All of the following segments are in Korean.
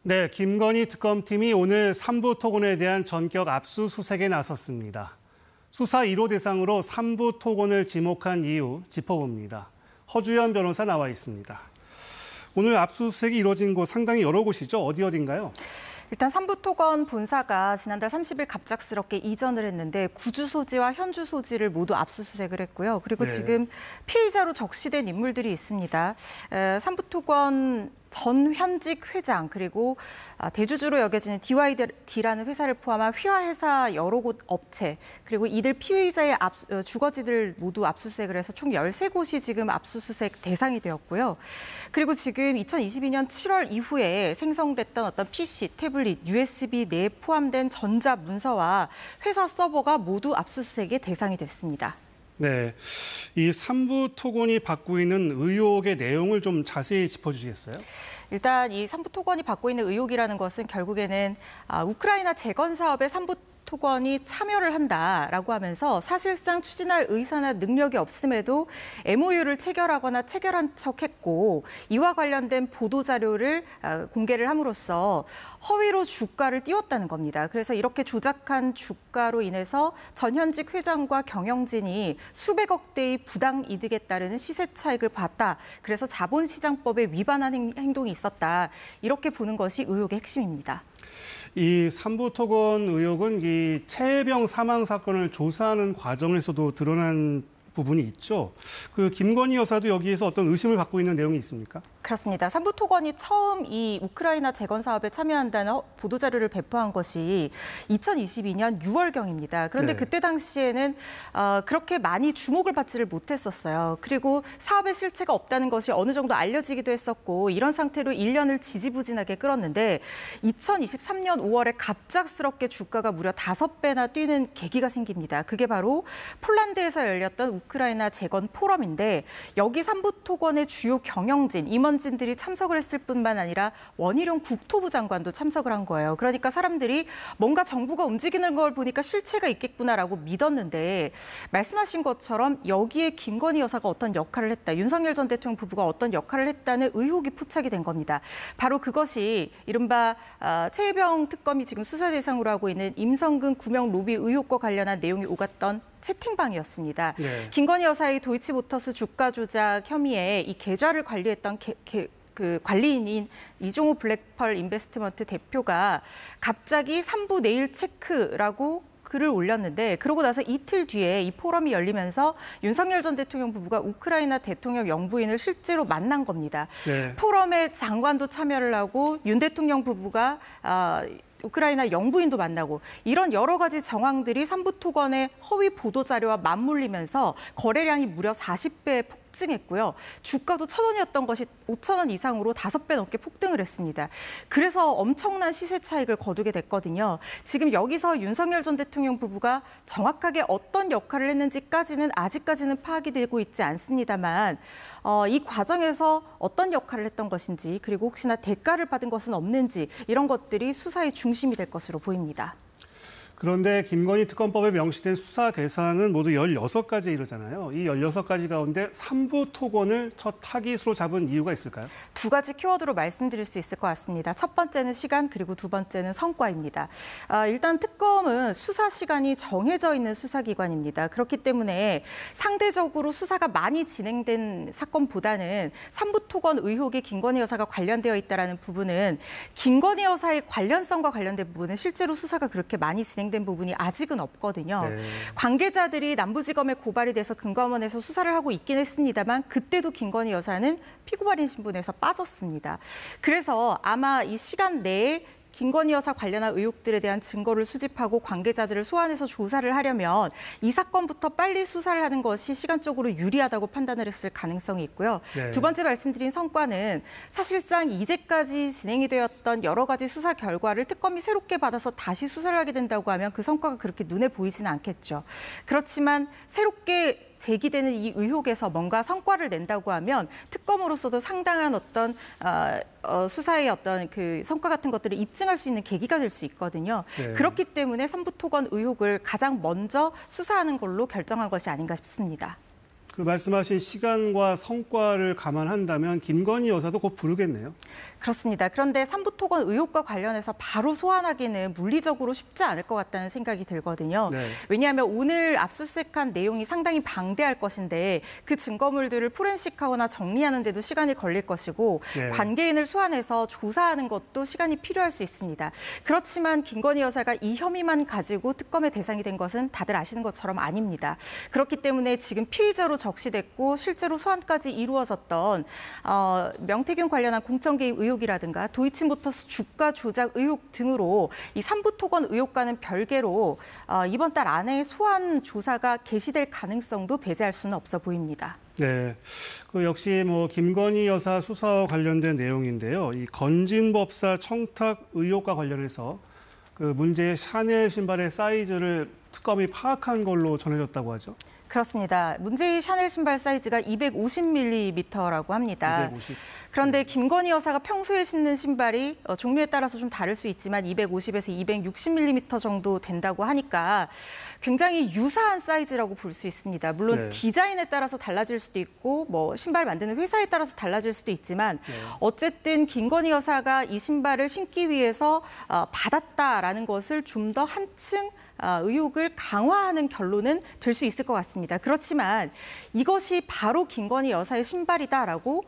네, 김건희 특검팀이 오늘 3부 토건에 대한 전격 압수수색에 나섰습니다. 수사 1호 대상으로 3부 토건을 지목한 이유 짚어봅니다. 허주연 변호사 나와 있습니다. 오늘 압수수색이 이루어진 곳 상당히 여러 곳이죠. 어딘가요? 일단 3부 토건 본사가 지난달 30일 갑작스럽게 이전을 했는데 구주 소지와 현주 소지를 모두 압수수색을 했고요. 그리고 지금 피의자로 적시된 인물들이 있습니다. 3부 토건 전 현직 회장 그리고 대주주로 여겨지는 DYD라는 회사를 포함한 휘하회사 여러 곳 업체 그리고 이들 피의자의 주거지들 모두 압수수색을 해서 총 13곳이 지금 압수수색 대상이 되었고요. 그리고 지금 2022년 7월 이후에 생성됐던 어떤 PC, 태블릿, USB 내에 포함된 전자 문서와 회사 서버가 모두 압수수색의 대상이 됐습니다. 네, 이 3부 토건이 받고 있는 의혹의 내용을 좀 자세히 짚어주시겠어요? 일단 이 3부 토건이 받고 있는 의혹이라는 것은 결국에는 우크라이나 재건 사업에 3부 토건이 참여를 한다라고 하면서 사실상 추진할 의사나 능력이 없음에도 MOU를 체결하거나 체결한 척했고 이와 관련된 보도자료를 공개를 함으로써 허위로 주가를 띄웠다는 겁니다. 그래서 이렇게 조작한 주가로 인해서 전현직 회장과 경영진이 수백억 대의 부당 이득에 따르는 시세 차익을 봤다. 그래서 자본시장법에 위반한 행동이 있었다. 이렇게 보는 것이 의혹의 핵심입니다. 이 3부 토건 의혹은 이 최혜병 사망 사건을 조사하는 과정에서도 드러난 부분이 있죠. 그 김건희 여사도 여기에서 어떤 의심을 받고 있는 내용이 있습니까? 그렇습니다. 3부 토건이 처음 이 우크라이나 재건 사업에 참여한다는 보도자료를 배포한 것이 2022년 6월경입니다. 그런데 그때 당시에는 그렇게 많이 주목을 받지를 못했었어요. 그리고 사업의 실체가 없다는 것이 어느 정도 알려지기도 했었고 이런 상태로 1년을 지지부진하게 끌었는데 2023년 5월에 갑작스럽게 주가가 무려 5배나 뛰는 계기가 생깁니다. 그게 바로 폴란드에서 열렸던 우크라이나 재건 포럼인데 여기 3부 토건의 주요 경영진, 임원진들이 참석을 했을 뿐만 아니라 원희룡 국토부 장관도 참석을 한 거예요. 그러니까 사람들이 뭔가 정부가 움직이는 걸 보니까 실체가 있겠구나라고 믿었는데 말씀하신 것처럼 여기에 김건희 여사가 어떤 역할을 했다, 윤석열 전 대통령 부부가 어떤 역할을 했다는 의혹이 포착이 된 겁니다. 바로 그것이 이른바 최혜병 특검이 지금 수사 대상으로 하고 있는 임성근 구명 로비 의혹과 관련한 내용이 오갔던 채팅방이었습니다. 김건희 여사의 도이치모터스 주가 조작 혐의에 이 계좌를 관리했던 그 관리인인 이종호 블랙펄 인베스트먼트 대표가 갑자기 3부 내일 체크라고 글을 올렸는데 그러고 나서 이틀 뒤에 이 포럼이 열리면서 윤석열 전 대통령 부부가 우크라이나 대통령 영부인을 실제로 만난 겁니다. 포럼에 장관도 참여를 하고 윤 대통령 부부가 우크라이나 영부인도 만나고 이런 여러 가지 정황들이 3부 토건의 허위 보도자료와 맞물리면서 거래량이 무려 40배 폭증했고요. 주가도 1,000원이었던 것이 5,000원 이상으로 5배 넘게 폭등을 했습니다. 그래서 엄청난 시세 차익을 거두게 됐거든요. 지금 여기서 윤석열 전 대통령 부부가 정확하게 어떤 역할을 했는지까지는 아직까지는 파악이 되고 있지 않습니다만 이 과정에서 어떤 역할을 했던 것인지 그리고 혹시나 대가를 받은 것은 없는지 이런 것들이 수사의 중심이 될 것으로 보입니다. 그런데 김건희 특검법에 명시된 수사 대상은 모두 16가지 이르잖아요. 이 16가지 가운데 3부 토건을 첫 타깃으로 잡은 이유가 있을까요? 두 가지 키워드로 말씀드릴 수 있을 것 같습니다. 첫 번째는 시간, 그리고 두 번째는 성과입니다. 일단 특검은 수사 시간이 정해져 있는 수사기관입니다. 그렇기 때문에 상대적으로 수사가 많이 진행된 사건보다는 3부 토건 의혹에 김건희 여사가 관련되어 있다는 부분은 김건희 여사의 관련성과 관련된 부분은 실제로 수사가 그렇게 많이 진행된 부분이 아직은 없거든요. 관계자들이 남부지검에 고발이 돼서 금감원에서 수사를 하고 있긴 했습니다만 그때도 김건희 여사는 피고발인 신분에서 빠졌습니다. 그래서 아마 이 시간 내에 김건희 여사 관련한 의혹들에 대한 증거를 수집하고 관계자들을 소환해서 조사를 하려면 이 사건부터 빨리 수사를 하는 것이 시간적으로 유리하다고 판단을 했을 가능성이 있고요. 두 번째 말씀드린 성과는 사실상 이제까지 진행이 되었던 여러 가지 수사 결과를 특검이 새롭게 받아서 다시 수사를 하게 된다고 하면 그 성과가 그렇게 눈에 보이지는 않겠죠. 그렇지만 새롭게 제기되는 이 의혹에서 뭔가 성과를 낸다고 하면 특검으로서도 상당한 어떤 수사의 어떤 그 성과 같은 것들을 입증할 수 있는 계기가 될 수 있거든요. 그렇기 때문에 3부 토건 의혹을 가장 먼저 수사하는 걸로 결정한 것이 아닌가 싶습니다. 그 말씀하신 시간과 성과를 감안한다면 김건희 여사도 곧 부르겠네요. 그렇습니다. 그런데 삼부토건 의혹과 관련해서 바로 소환하기는 물리적으로 쉽지 않을 것 같다는 생각이 들거든요. 네. 왜냐하면 오늘 압수수색한 내용이 상당히 방대할 것인데 그 증거물들을 포렌식하거나 정리하는 데도 시간이 걸릴 것이고 네. 관계인을 소환해서 조사하는 것도 시간이 필요할 수 있습니다. 그렇지만 김건희 여사가 이 혐의만 가지고 특검의 대상이 된 것은 다들 아시는 것처럼 아닙니다. 그렇기 때문에 지금 피의자로 적시됐고 실제로 소환까지 이루어졌던 명태균 관련한 공천 개입 의혹이라든가 도이치모터스 주가 조작 의혹 등으로 이 삼부토건 의혹과는 별개로 이번 달 안에 소환 조사가 개시될 가능성도 배제할 수는 없어 보입니다. 네, 그 역시 뭐 김건희 여사 수사와 관련된 내용인데요. 이 건진법사 청탁 의혹과 관련해서 그 문제의 샤넬 신발의 사이즈를 특검이 파악한 걸로 전해졌다고 하죠. 그렇습니다. 문제의 샤넬 신발 사이즈가 250mm라고 합니다. 250. 그런데 김건희 여사가 평소에 신는 신발이 종류에 따라서 좀 다를 수 있지만 250에서 260mm 정도 된다고 하니까 굉장히 유사한 사이즈라고 볼 수 있습니다. 물론 네. 디자인에 따라서 달라질 수도 있고 뭐 신발 만드는 회사에 따라서 달라질 수도 있지만 어쨌든 김건희 여사가 이 신발을 신기 위해서 받았다라는 것을 좀 더 한층 의혹을 강화하는 결론은 될 수 있을 것 같습니다. 그렇지만 이것이 바로 김건희 여사의 신발이다라고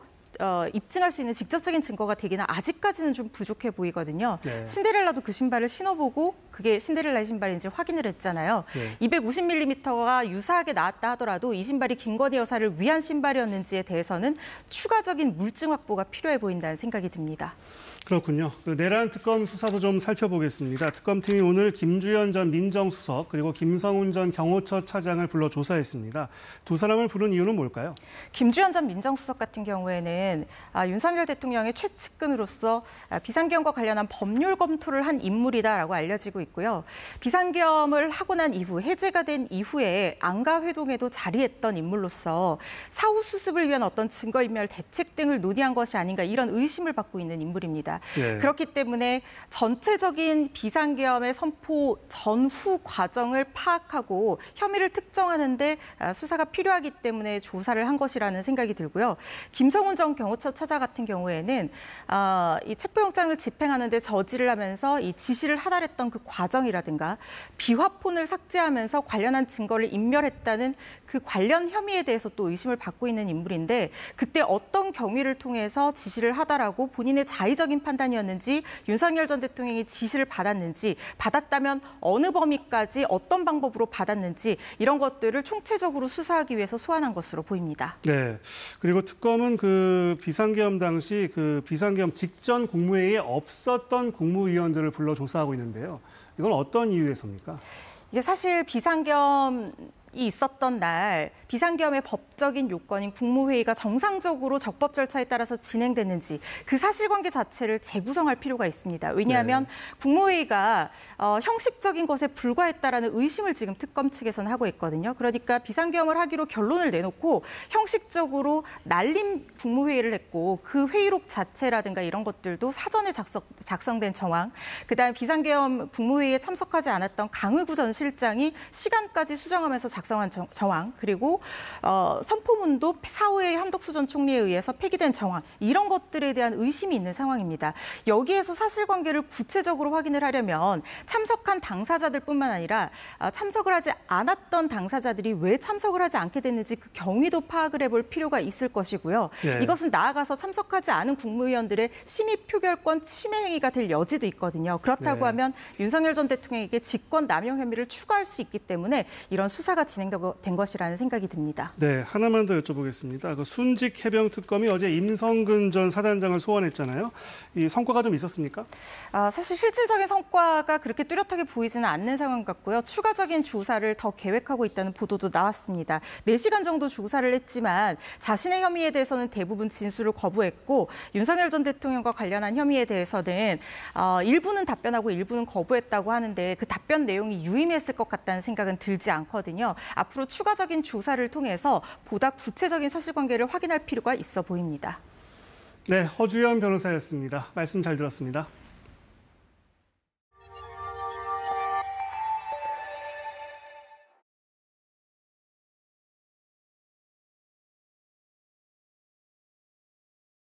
입증할 수 있는 직접적인 증거가 되기는 아직까지는 좀 부족해 보이거든요. 네. 신데렐라도 그 신발을 신어보고 그게 신데렐라의 신발인지 확인을 했잖아요. 네. 250mm가 유사하게 나왔다 하더라도 이 신발이 김건희 여사를 위한 신발이었는지에 대해서는 추가적인 물증 확보가 필요해 보인다는 생각이 듭니다. 그렇군요. 그 내란 특검 수사도 좀 살펴보겠습니다. 특검팀이 오늘 김주현 전 민정수석 그리고 김성훈 전 경호처 차장을 불러 조사했습니다. 두 사람을 부른 이유는 뭘까요? 김주현 전 민정수석 같은 경우에는 윤석열 대통령의 최측근으로서 비상계엄과 관련한 법률 검토를 한 인물이다라고 알려지고 있고요. 비상계엄을 하고 난 이후 해제가 된 이후에 안가회동에도 자리했던 인물로서 사후 수습을 위한 어떤 증거인멸 대책 등을 논의한 것이 아닌가 이런 의심을 받고 있는 인물입니다. 네. 그렇기 때문에 전체적인 비상계엄의 선포 전후 과정을 파악하고 혐의를 특정하는 데 수사가 필요하기 때문에 조사를 한 것이라는 생각이 들고요. 김성훈 전 경호처 차장 같은 경우에는 이 체포영장을 집행하는 데 저지를 하면서 이 지시를 하달했던 그 과정이라든가 비화폰을 삭제하면서 관련한 증거를 인멸했다는 그 관련 혐의에 대해서 또 의심을 받고 있는 인물인데 그때 어떤 경위를 통해서 지시를 하달하고 본인의 자의적인 판단이었는지 윤석열 전 대통령이 지시를 받았는지 받았다면 어느 범위까지 어떤 방법으로 받았는지 이런 것들을 총체적으로 수사하기 위해서 소환한 것으로 보입니다. 네. 그리고 특검은 그 비상계엄 당시 그 비상계엄 직전 국무회의에 없었던 국무위원들을 불러 조사하고 있는데요. 이건 어떤 이유에서입니까? 이게 사실 비상계엄이 있었던 날 비상계엄의 법적인 요건인 국무회의가 정상적으로 적법 절차에 따라서 진행됐는지 그 사실관계 자체를 재구성할 필요가 있습니다. 왜냐하면 국무회의가 형식적인 것에 불과했다라는 의심을 지금 특검 측에서는 하고 있거든요. 그러니까 비상계엄을 하기로 결론을 내놓고 형식적으로 날림 국무회의를 했고 그 회의록 자체라든가 이런 것들도 사전에 작성된 정황, 그다음에 비상계엄 국무회의에 참석하지 않았던 강의구 전 실장이 시간까지 수정하면서 작성한 정황, 그리고 선포문도 사후에 한덕수 전 총리에 의해서 폐기된 정황, 이런 것들에 대한 의심이 있는 상황입니다. 여기에서 사실관계를 구체적으로 확인을 하려면 참석한 당사자들뿐만 아니라 참석을 하지 않았던 당사자들이 왜 참석을 하지 않게 됐는지 그 경위도 파악을 해볼 필요가 있을 것이고요. 네. 이것은 나아가서 참석하지 않은 국무위원들의 심의 표결권 침해 행위가 될 여지도 있거든요. 그렇다고 하면 윤석열 전 대통령에게 직권 남용 혐의를 추가할 수 있기 때문에 이런 수사가 진행된 것이라는 생각이 듭니다. 네, 하나만 더 여쭤보겠습니다. 그 순직 해병 특검이 어제 임성근 전 사단장을 소환했잖아요. 이 성과가 좀 있었습니까? 사실 실질적인 성과가 그렇게 뚜렷하게 보이지는 않는 상황 같고요. 추가적인 조사를 더 계획하고 있다는 보도도 나왔습니다. 4시간 정도 조사를 했지만 자신의 혐의에 대해서는 대부분 진술을 거부했고 윤석열 전 대통령과 관련한 혐의에 대해서는 일부는 답변하고 일부는 거부했다고 하는데 그 답변 내용이 유의미했을 것 같다는 생각은 들지 않거든요. 앞으로 추가적인 조사를 통해서 보다 구체적인 사실관계를 확인할 필요가 있어 보입니다. 네, 허주연 변호사였습니다. 말씀 잘 들었습니다.